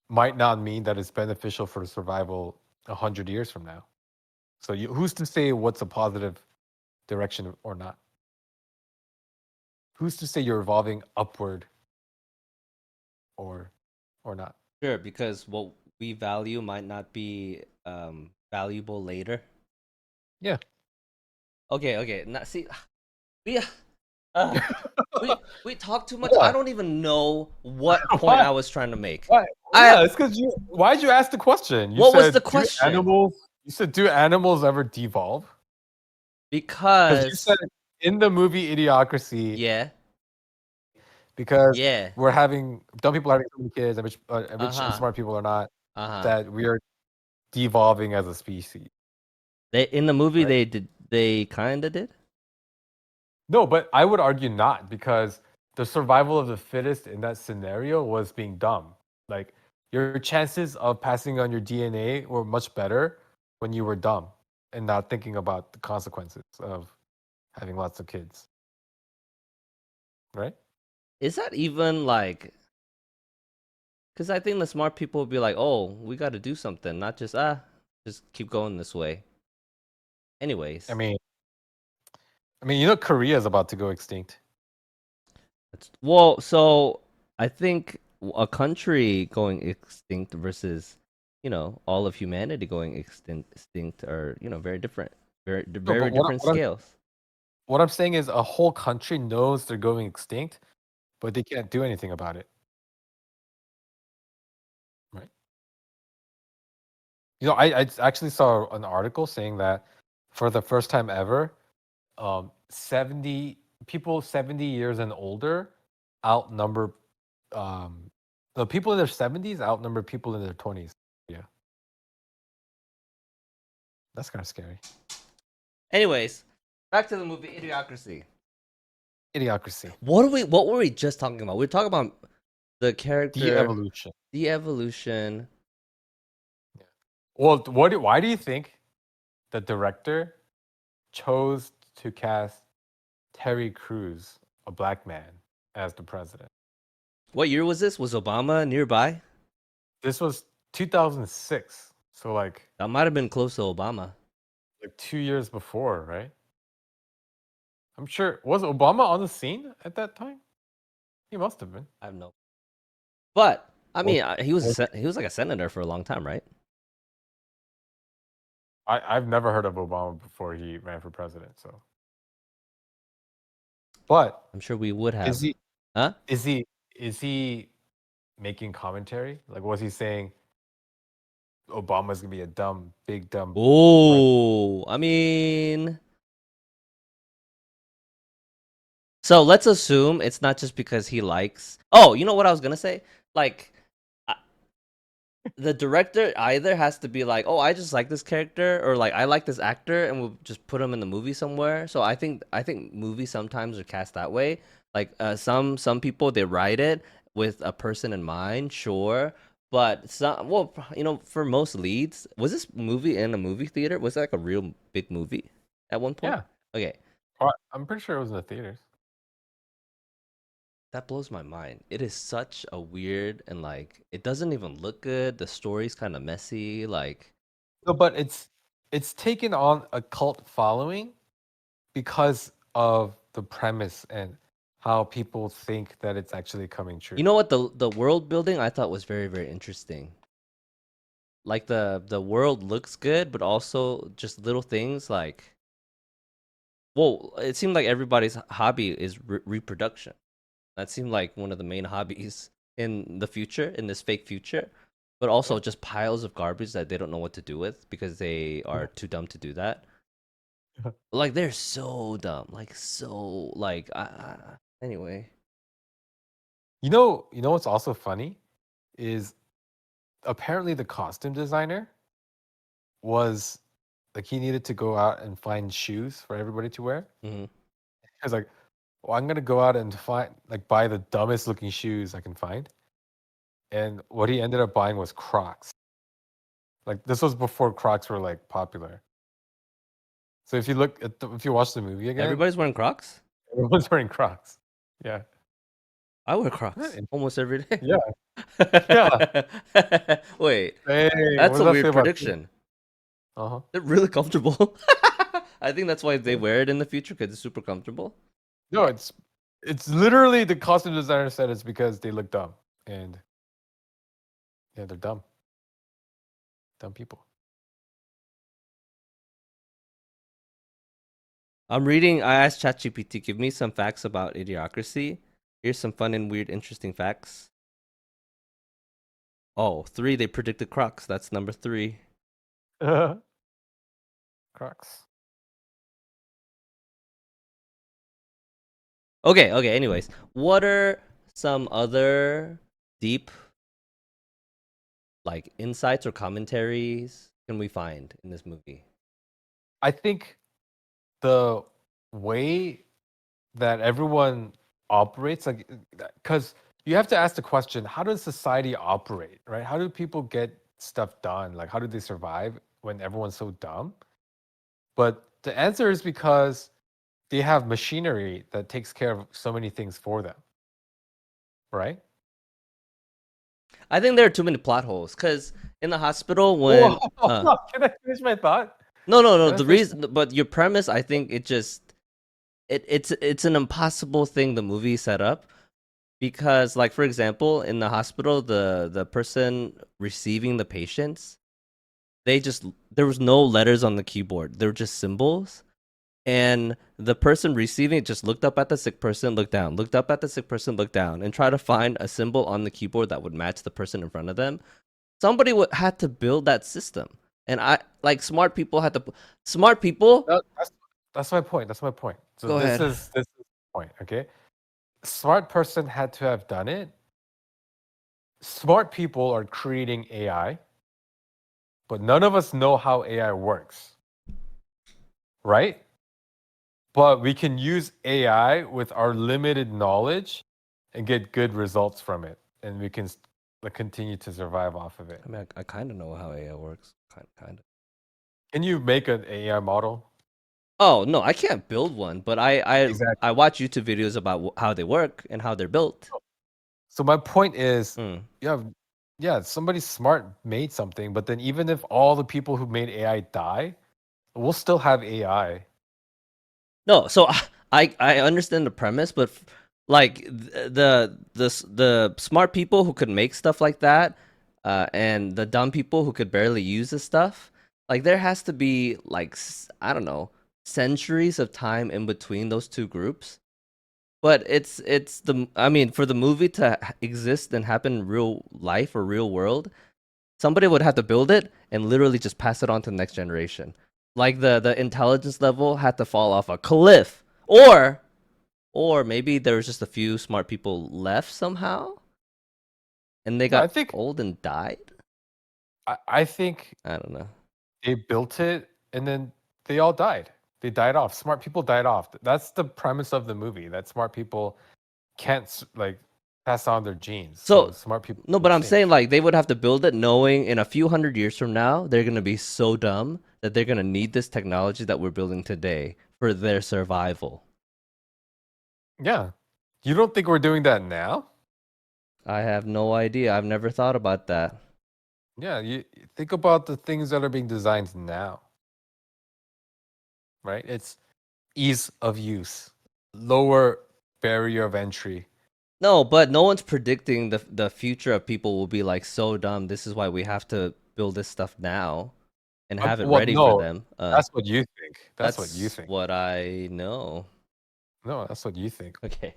might not mean that it's beneficial for survival 100 years from now. So who's to say what's a positive direction or not? Who's to say you're evolving upward or not? Sure, because what we value might not be valuable later. Yeah. Okay. Now, see, we uh, we talk too much. I What? don't even know what point Why? I was trying to make. Why? I Yeah, it's because you. Why'd you ask the question? You What was the said, "Do question? animals?" You said, "Do animals ever devolve?" Because you said Because in the movie Idiocracy, yeah, because yeah, we're having dumb people are having so many kids, and uh rich and huh, smart people are not. uh huh. That we are devolving as a species, They in the movie right? they kind of did. No, but I would argue not because the survival of the fittest in that scenario was being dumb. Like your chances of passing on your DNA were much better when you were dumb and not thinking about the consequences of having lots of kids. right? Is that even like? Because I think the smart people will be like, "Oh, we got to do something, not just keep going this way." I Anyways, mean, Korea is about to go extinct. well, so I think a country going extinct versus, all of humanity going extinct are, very different, No, very but different scales. what I'm saying is a whole country knows they're going extinct, but they can't do anything about it, right? I actually saw an article saying that for the first time ever, 70 people 70 years and older outnumber the people in their 70s outnumber people in their 20s. Yeah, that's kind of scary. Anyways, back to the movie Idiocracy. Idiocracy, What were we just talking about? We were talking about the character, de-evolution. the evolution. Yeah. Well, why do you think the director chose to cast Terry Crews, a black man, as the president? What year was this? Was Obama nearby? This was 2006, so That might have been close to Obama. like 2 years before, right? I'm sure. Was Obama on the scene at that time? He must have been. I have no. But I Was, mean, he was was he was like a senator for a long time, right? I've never heard of Obama before he ran for president. So, but I'm sure we would is have. he Huh? is he is he making commentary? Like, was he saying Obama's gonna be a big dumb president? Oh, I mean, so let's assume it's not just because he likes. Oh, you know what I was gonna say? Like, the director either has to be like, "Oh, I just like this character," or like, "I like this actor," and we'll just put him in the movie somewhere. So I think movies sometimes are cast that way. Like, some people they write it with a person in mind, sure, but some well, for most leads, was this movie in a movie theater? Was it like a real big movie at one point? Yeah, Okay, I'm pretty sure it was in the theaters. that blows my mind. It is such a weird and like it doesn't even look good. The story's kind of messy. Like, No, but it's taken on a cult following because of the premise and how people think that it's actually coming you true. know what, the world building I thought was very very interesting. Like the world looks good, but also just little things like, well, it seemed like everybody's hobby is reproduction. That seemed like one of the main hobbies in the future, in this fake future. But Yeah. also just piles of garbage that they don't know what to do with because they are too dumb to do that. Like they're so dumb, like so like anyway. You know what's also funny is apparently the costume designer was like he needed to go out and find shoes for everybody to wear. Hmm. He was like, "Well, I'm gonna go out and find buy the dumbest looking shoes I can find." And what he ended up buying was Crocs. Like this was before Crocs were like popular. So if you watch the movie again, Everybody's wearing Crocs. everyone's wearing Crocs. Yeah. I wear Isn't that Crocs in- almost every day. Yeah. Yeah. Wait, Hey, what that's does a that say weird about you? prediction. Uh-huh. They're really comfortable. I think that's why they Yeah. wear it in the future because it's super comfortable. No, it's literally the costume designer said it's because they look dumb. And yeah, they're dumb. Dumb people. I asked ChatGPT, give me some facts about idiocracy. Here's some fun and weird, interesting facts. Oh, three, they predicted Crocs. That's number three. Crocs. Okay, anyways. What are some other deep, like, insights or commentaries can we find in this movie? I think the way that everyone operates, like, because you have to ask the question, how does society operate, right? How do people get stuff done? Like, how do they survive when everyone's so dumb? But the answer is because they have machinery that takes care of so many things for them, right? I think there are too many plot holes because in the hospital Whoa, when can I finish my thought? no, Can I the finish? reason, but your premise, I think it just it's an impossible thing the movie set up because, like, for example, in the hospital, the person receiving the patients, they just there was no letters on the keyboard, there were just symbols, and the person receiving it just looked up at the sick person, looked down, looked up at the sick person, looked down, and try to find a symbol on the keyboard that would match the person in front of them. Somebody would had to build that system, and I like smart people had to. Smart people, That's my point. That's my point. So go ahead. this is the point. Okay, smart person had to have done it. Smart people are creating AI, but none of us know how AI works, right? But we can use AI with our limited knowledge and get good results from it, and we can continue to survive off of it. I mean, I kind of know how AI works, kind of. Can you make an AI model? Oh no, I can't build one, but I Exactly. watch YouTube videos about how they work and how they're built. So my point is, Mm. yeah, yeah, somebody smart made something, but then even if all the people who made AI die, we'll still have AI. No, so I understand the premise, but like the smart people who could make stuff like that, and the dumb people who could barely use the stuff, like there has to be like I don't know, centuries of time in between those two groups. But it's the I mean, for the movie to exist and happen in real life or real world, somebody would have to build it and literally just pass it on to the next generation. Like the intelligence level had to fall off a cliff, or maybe there was just a few smart people left somehow, and they No, I got think old and died. I think I don't know. they built it and then they all died. They died off. Smart people died off. That's the premise of the movie. That smart people can't like pass on their genes. So So smart people no, go but I'm saying extinct. like they would have to build it knowing in a few hundred years from now they're gonna be so dumb that they're gonna need this technology that we're building today for their survival. Yeah. You don't think we're doing that now? I have no idea. I've never thought about that. Yeah, you think about the things that are being designed now, right? It's ease of use, lower barrier of entry. No, but no one's predicting the future of people will be like so dumb. This is why we have to build this stuff now and have it Well, ready for no, them. that's what you think. That's what you That's think. what I know. No, that's what you think. Okay.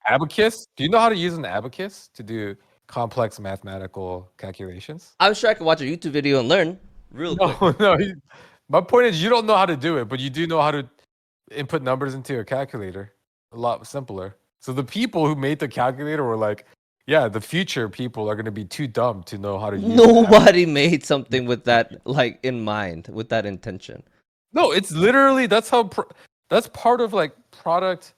Abacus? Do you know how to use an abacus to do complex mathematical calculations? I'm sure I could watch a YouTube video and learn real No, quick. no. My point is, you don't know how to do it, but you do know how to input numbers into a calculator. A lot simpler. So the people who made the calculator were like, yeah, the future people are going to be too dumb to know how to use an abacus. Nobody made something with that like in mind, with that intention. No, it's literally that's how that's part of like product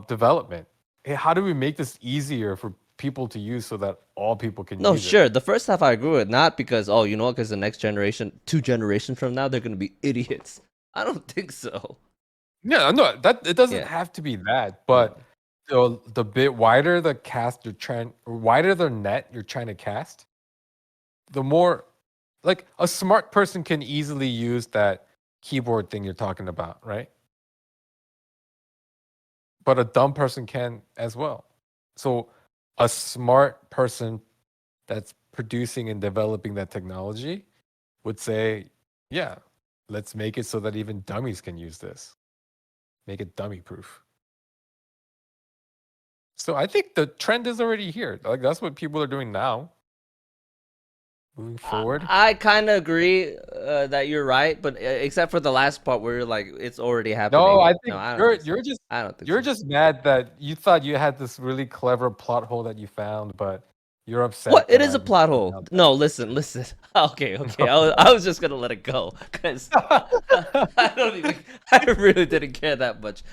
development. Hey, how do we make this easier for people to use so that all people can No, use it? sure. The first half I agree with, not because oh, you know what, because the next generation, 2 generations from now, they're gonna be idiots. I don't think so. Yeah, no, that it doesn't Yeah. have to be that, Mm. but the bit wider the cast you're trying, or wider the net you're trying to cast, the more like a smart person can easily use that keyboard thing you're talking about, right? But a dumb person can as well. So a smart person that's producing and developing that technology would say, yeah, let's make it so that even dummies can use this. Make it dummy proof. So I think the trend is already here. Like that's what people are doing now. Moving forward. I kind of agree that you're right, but except for the last part where you're like, it's already No, happening. I No, think I don't think so. you're just I don't think you're so. just mad that you thought you had this really clever plot hole that you found, but you're What? upset It that is a I'm plot pointing hole. out that No, it's listen, true. listen. Okay, okay. I was just gonna let it go because I don't even. I really didn't care that much.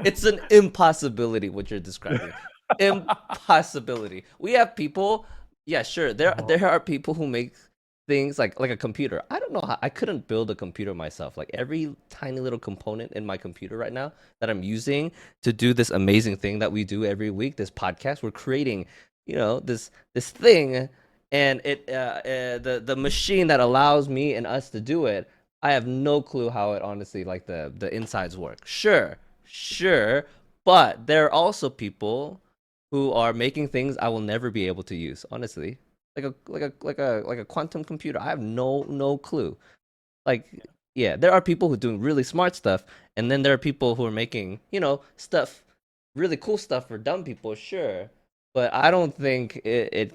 It's an impossibility what you're describing. Impossibility. We have people. Yeah, sure. There are people who make things like a computer. I don't know how I couldn't build a computer myself. Like every tiny little component in my computer right now that I'm using to do this amazing thing that we do every week, this podcast, we're creating, this thing, and the machine that allows me and us to do it. I have no clue how it honestly like the insides work. Sure, but there are also people who are making things I will never be able to use. Honestly, like a quantum computer. I have no clue. Like, yeah, there are people who are doing really smart stuff, and then there are people who are making stuff, really cool stuff for dumb people. Sure, but I don't think it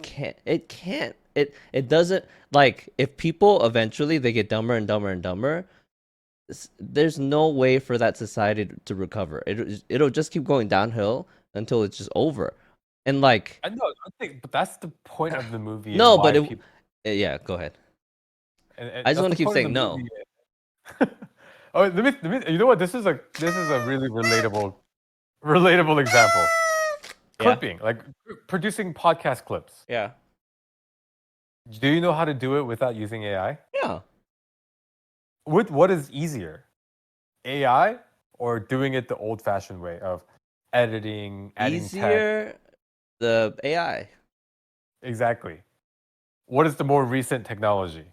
doesn't, like, if people eventually they get dumber and dumber and dumber, there's no way for that society to recover. It'll just keep going downhill until it's just over. And like, I know. I think, but that's the point of the movie and no, but why people. yeah, go ahead. And I just that's want the to keep point of the saying no. movie. Oh, you know what? This is a really relatable example. Yeah, Clipping, like producing podcast clips. yeah, Do you know how to do it without using AI? yeah. What is easier, AI or doing it the old-fashioned way of editing, adding text? Easier, the AI. Exactly. What is the more recent technology?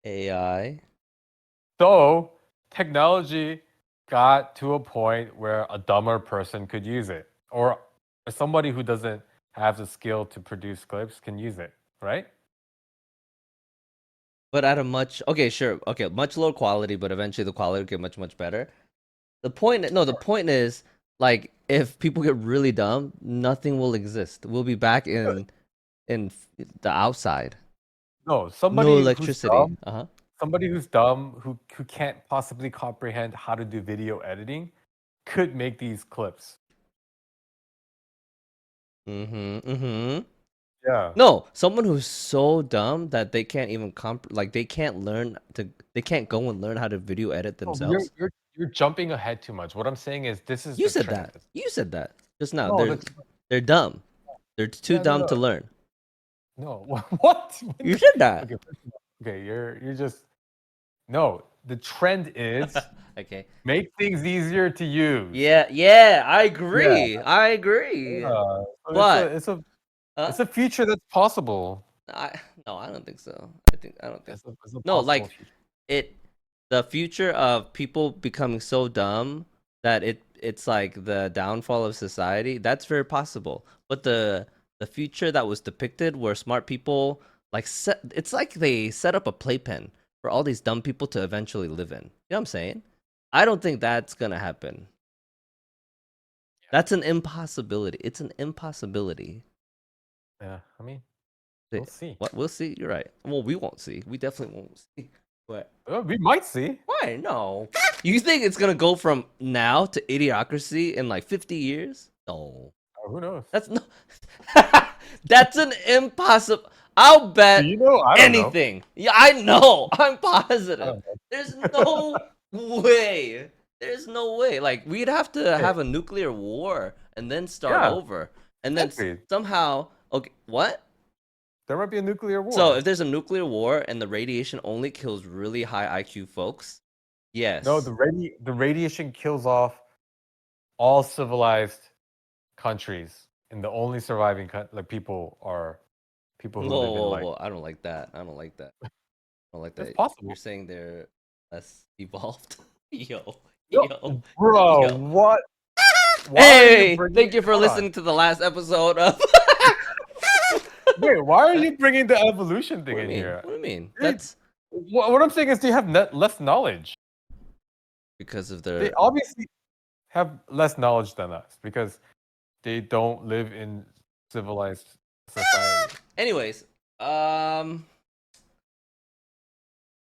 AI. So technology got to a point where a dumber person could use it, or somebody who doesn't have the skill to produce clips can use it, right? But at a much, okay, sure, okay, much lower quality, but eventually the quality will get much better. The point is, like, if people get really dumb, nothing will exist. We'll be back in the outside. No, No electricity. Uh-huh. somebody who's dumb, who can't possibly comprehend how to do video editing, could make these clips. Mm-hmm. Yeah. No, someone who's so dumb that they can't even like they can't go and learn how to video edit Oh, but you're themselves. you're you're jumping ahead too much. What I'm saying is this is You the said trend. that. You said that just now. No, They're dumb. They're too yeah, no, dumb no, to learn. no. What? You said that. Okay, first of all, okay, you're just no. The trend is Okay. make things easier to use. Yeah, I Yeah, agree. I agree. yeah. So it's a But it's a uh it's a future that's possible. I no, I don't think so. I don't think. It's a No, possible like future. it the future of people becoming so dumb that it's like the downfall of society, that's very possible. But the future that was depicted where smart people it's like they set up a playpen for all these dumb people to eventually live in. You know what I'm saying? I don't think that's gonna happen. That's an impossibility. It's an impossibility. Yeah, I mean, we'll see. What we'll see. You're right. Well, we won't see. We definitely won't see. But We might see. why? No. You think it's gonna go from now to idiocracy in like 50 years? No. Who knows? That's no. That's an impossible. I'll Do bet you know? I don't know. anything. Yeah, I know. I'm I positive. don't know. There's no way. There's no way. Like, we'd have to Hey, have a nuclear war and then start yeah, over. And then exactly. somehow, okay, what? There might be a nuclear So war. if there's a nuclear war and the radiation only kills really high IQ folks, No, yes. the radiation kills off all civilized countries, and the only surviving like people are people who live in like. Whoa. I don't like that. I don't like that. I don't like It's that. You're possible. saying they're less evolved. Yo, Yo, yo, bro, yo. what? Why are you Hey, bringing? thank you for Hold on. listening to the last episode of. Wait, why are you bringing the evolution What thing do you in mean? here? What do you mean? They- That's what I'm saying is they have less knowledge. because of They their. obviously have less knowledge than us because they don't live in civilized society. Anyways,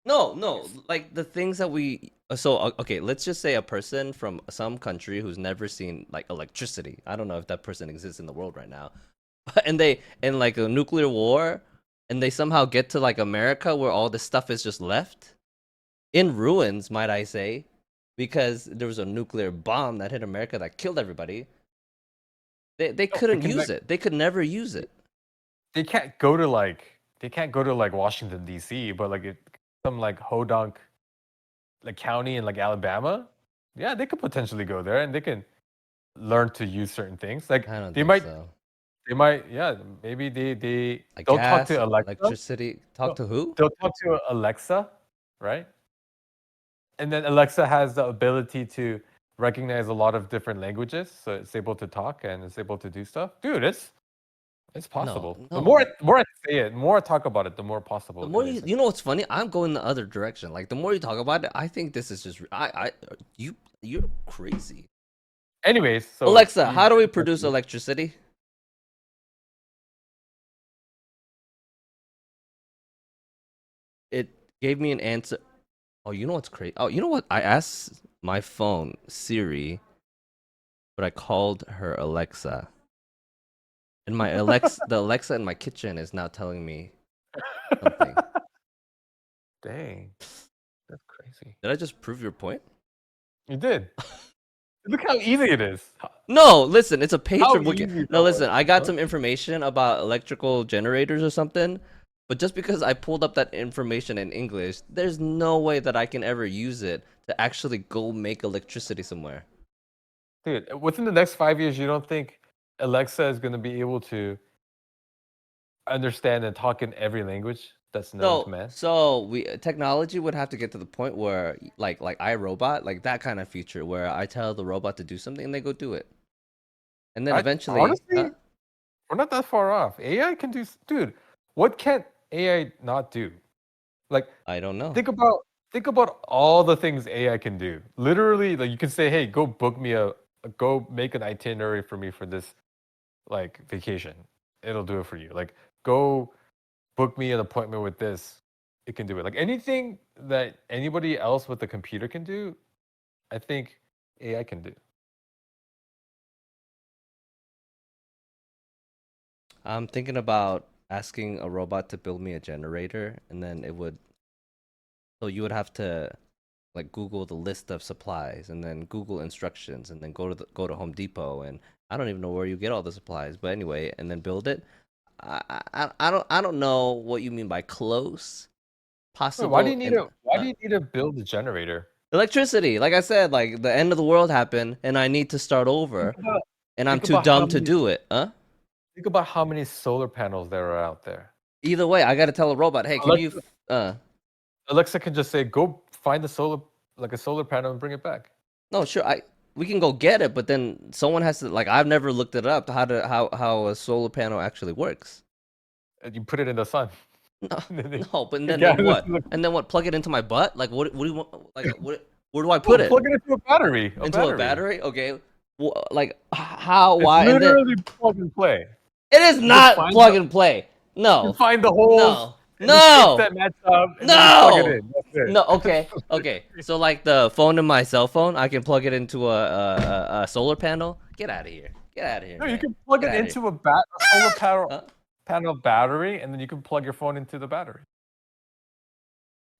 no, like the things that we. So okay, let's just say a person from some country who's never seen like electricity. I don't know if that person exists in the world right now, and they in like a nuclear war, and they somehow get to like America where all this stuff is just left in ruins, might I say, because there was a nuclear bomb that hit America that killed everybody. They No, they couldn't can use like it. They could never use it. they can't go to like they can't go to like Washington D.C., but like some like Hodunk like county in like Alabama, yeah, they could potentially go there and they can learn to use certain things. Like I don't they think might so. they might yeah maybe Like they'll talk gas, to Alexa. electricity. Talk No, to who? they'll talk to Alexa, right? And then Alexa has the ability to recognize a lot of different languages, so it's able to talk and it's able to do stuff. Dude, it's No, possible. The no. more I say it, the more I talk about it, the more The possible more it is. you know what's funny? I'm going the other direction. Like the more you talk about it, I think this is just you're crazy. Anyways, so Alexa, you how do we produce electricity? It gave me an answer. Oh, you know what's crazy? Oh, you know what? I asked my phone Siri, but I called her Alexa. And my the Alexa in my kitchen is now telling me something. Dang, that's crazy. Did I just prove your point? You did. Look how easy it is. No, listen, it's a page How from Wiki. easy No, that listen, was. I got Huh? some information about electrical generators or something, but just because I pulled up that information in English, there's no way that I can ever use it to actually go make electricity somewhere. Dude, within the next 5 years, you don't think Alexa is going to be able to understand and talk in every language that's known to So, man? so we technology would have to get to the point where like iRobot, like that kind of future where I tell the robot to do something and they go do it. And then I eventually, honestly, we're not that far off. AI can do, dude. What can't AI not do? Like, I don't know. think about think about all the things AI can do. Literally, like you can say, "Hey, go book me go make an itinerary for me for this like vacation." It'll do it for you. Like, go book me an appointment with this. It can do it. Like anything that anybody else with a computer can do, I think AI can do. I'm thinking about asking a robot to build me a generator, and then it would. So you would have to like Google the list of supplies, and then Google instructions, and then go to Home Depot, and I don't even know where you get all the supplies, but anyway, and then build it. I don't know what you mean by close, Wait, why do possible, you need and a why do you need to build a generator? electricity. Like I said, like the end of the world happened, and I need to start Think over, about and I'm think too about how dumb to many do it. Huh? think about how many solar panels there are out there. Either way, I got to tell a robot, hey, can you Alexa, uh Alexa can just say, "Go find a solar panel and bring it back." no, sure. I We can go get it, but then someone has to like I've never looked it up how a solar panel actually works. And you put it in the sun. No, And then no, but it then gathers what? in the And then what? Plug it into my butt? Like what do you want? Like what? Where do I no, put it? plug it into a battery. A Into a battery. battery? Okay. Well, like how? It's Why? And then literally plug and play. it is You can not find plug and play. you No, find the holes no, and the shapes no, that match up, and then you plug it no, in. That's it. no. Okay, okay. So like the phone in my cell phone, I can plug it into a solar panel. Get out of here. Get out of here, No, you man. can plug Get it out of here. into a solar Huh? panel battery, and then you can plug your phone into the battery.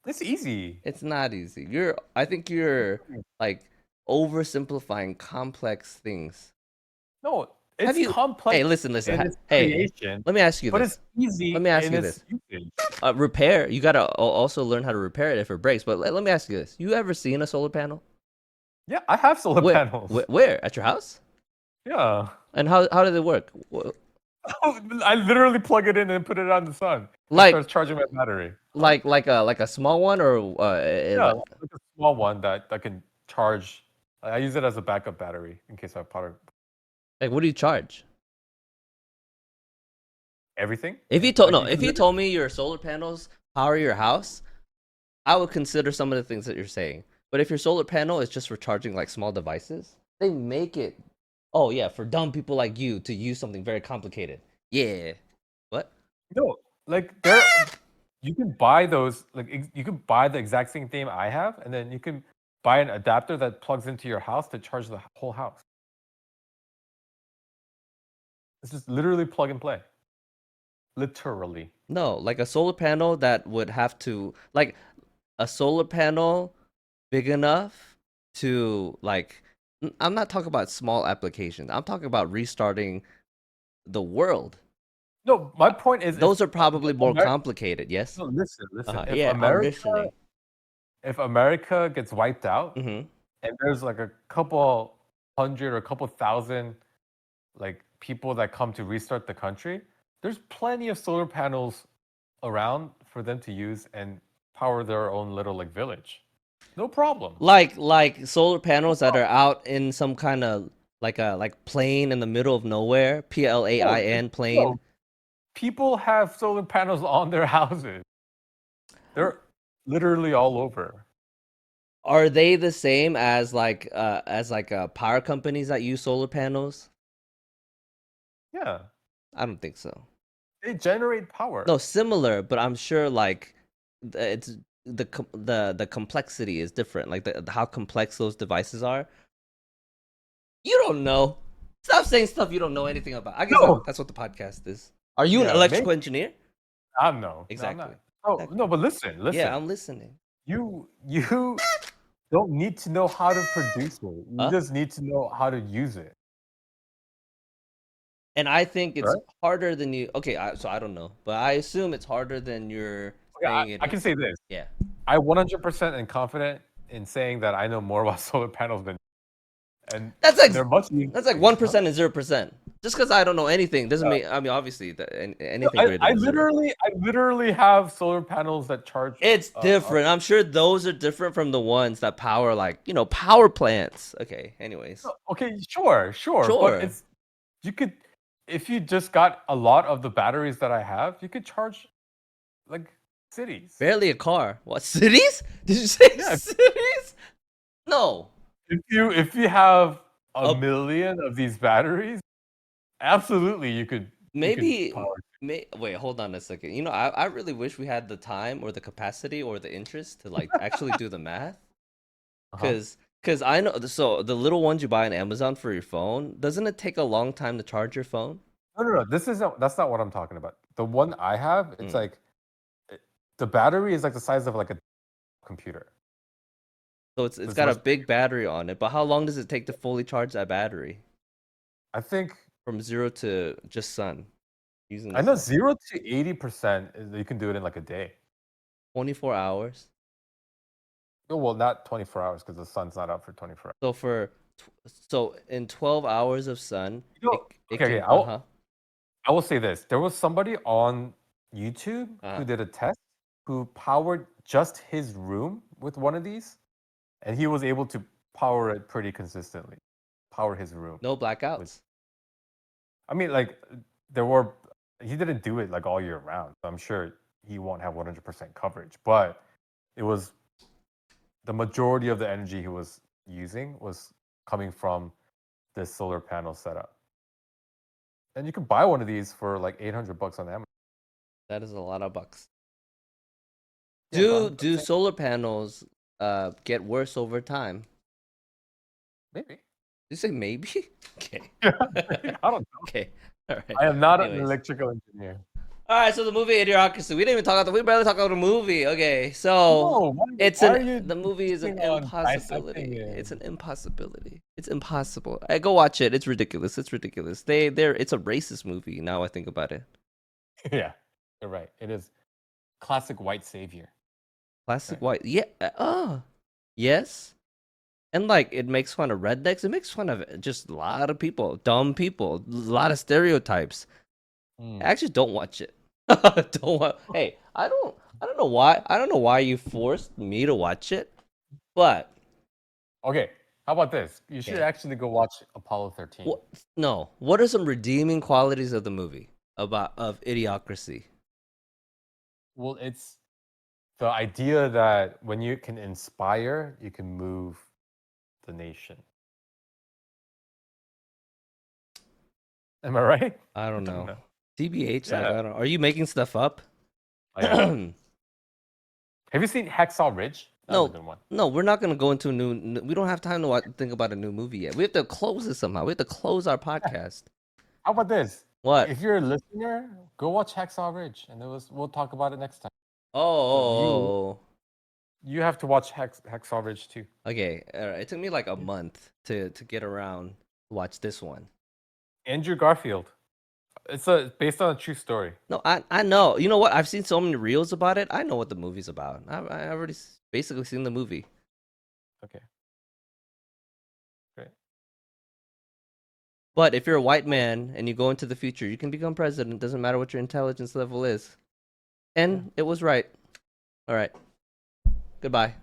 It's easy. It's not easy. I think you're like oversimplifying complex things. No, Have it's you? complex Hey, listen. in its Hey, creation, let me ask you but it's this. Let easy me ask in you its this. usage. Repair. You gotta also learn how to repair it if it breaks. But let me ask you this. You ever seen a solar panel? Yeah, I have solar Where? panels. Where? At your house? Yeah. And how do they work? I literally plug it in and put it on the sun. It Like starts charging my battery. Huh? like a small one or Yeah, like like a small one that can charge. I use it as a backup battery in case I power what do you charge? everything. If you And told like no, you if can you literally, told me your solar panels power your house, I would consider some of the things that you're saying. But if your solar panel is just for charging like small devices, they make it. Oh yeah, for dumb people like you to use something very complicated. Yeah. What? no, like there, you can buy those. Like you can buy the exact same thing I have, and then you can buy an adapter that plugs into your house to charge the whole house. It's just literally plug and play. Literally. No, like a solar panel that would have to like a solar panel big enough to like I'm not talking about small applications. I'm talking about restarting the world. No, my point is Those if are probably more complicated. Yes. no, listen. Yeah, I'm listening. If America gets wiped out Mm-hmm. and there's like a couple hundred or a couple thousand like people that come to restart the country, there's plenty of solar panels around for them to use and power their own little like village. No problem. Like solar panels that are out in some kind of like plane in the middle of nowhere. No, PLAIN no, plane. people have solar panels on their houses. They're literally all over. Are they the same as power companies that use solar panels? Yeah, I don't think so. they generate No, power. similar, but I'm sure like it's the complexity is different. Like how complex those devices are. You don't know. Stop saying stuff you don't know anything about. I guess No. that's what the podcast is. Are you an Yeah, maybe electrical engineer? I'm no. No, I'm Exactly. not. Oh, no, Exactly. but listen, Yeah, listen. I'm listening. You don't need to know how to produce it. You Huh? just need to know how to use it. And I think it's Right? harder than you. Okay, so I don't know, but I assume it's harder than you're Okay, saying it I can is. say this. Yeah. I 100% am confident in saying that I know more about solar panels than and That's like they're much easier. that's like Huh? 1% and 0%. Just because I don't know anything doesn't Yeah. mean. I mean, obviously, No, anything greater than zero. I literally have solar panels that charge. It's different. I'm sure those are different from the ones that power power plants. Okay. Anyways, Okay, sure, but sure. it's you could if you just got a lot of the batteries that I have, you could charge like cities. Barely a car. What cities? Did you say Yeah, cities? No. if you have a Uh, million of these batteries, absolutely you could maybe. power. Wait, hold on a second. I really wish we had the time or the capacity or the interest to like actually do the math. Uh-huh. Cause I know so the little ones you buy on Amazon for your phone, doesn't it take a long time to charge your phone? No. That's not what I'm talking about. The one I have, it's Mm. like it- the battery is like the size of like a computer. So it's It's got a much big battery on it, but how long does it take to fully charge that battery I think from zero to just sun using the I know sun? 0 to 80% you can do it in like a day. 24 hours. Oh, well, not 24 hours because the sun's not out for 24 hours. So so in 12 hours of sun, You know, it okay, can I will say this. There was somebody on YouTube who uh did a test who powered just his room with one of these, and he was able to power it pretty consistently. Power his room no with. blackouts. I mean, like there were. He didn't do it like all year round. So I'm sure he won't have 100% coverage, but it was the majority of the energy he was using was coming from this solar panel setup. And you can buy one of these for like $800 on Amazon. That is a lot of bucks. Yeah, but I'm Do saying solar panels get worse over time? maybe. You say maybe? Okay. I don't know. Okay. All right. I am not an Anyways. electrical engineer. All right, so the movie Idiocracy. We didn't even talk about we barely talked about the movie. Okay. So No, it's why an are you the movie is an insisting on dissecting impossibility. it? It's an impossibility. It's impossible. I go watch it. It's ridiculous. It's ridiculous. It's a racist movie now I think about it. Yeah, you're right. It is classic white savior. Classic Right. white. Yeah. Yes. And like it makes fun of rednecks. It makes fun of just a lot of people, dumb people, a lot of stereotypes. I Mm. actually don't watch it. Don't want. Hey, I don't know why. I don't know why you forced me to watch it. But Okay, how about this? You should okay, actually go watch Apollo 13. what? No. What are some redeeming qualities of the movie of Idiocracy? Well, it's the idea that when you can inspire, you can move the nation. Am I right? I I don't don't know. know. TBH, like Yeah, I don't. Are you making stuff up? I am. Have you seen Hacksaw Ridge? That was a No, good one. no, we're not gonna go into a We don't have time to think about a new movie yet. We have to close it somehow. We have to close our podcast. How about this? What? If you're a listener, go watch Hacksaw Ridge, and we'll talk about it next time. Oh, But oh, you have to watch Hacksaw Ridge too. oh. Okay. All right. It took me like a month to get around to watch this one. Andrew Garfield. It's based on a true story. No, I know. You know what? I've seen so many reels about it. I know what the movie's about. I already basically seen the movie. Okay, great. But if you're a white Well, man and you go into the future, you can become president. Doesn't matter what your intelligence level is. yeah. And it was right. All right. Goodbye.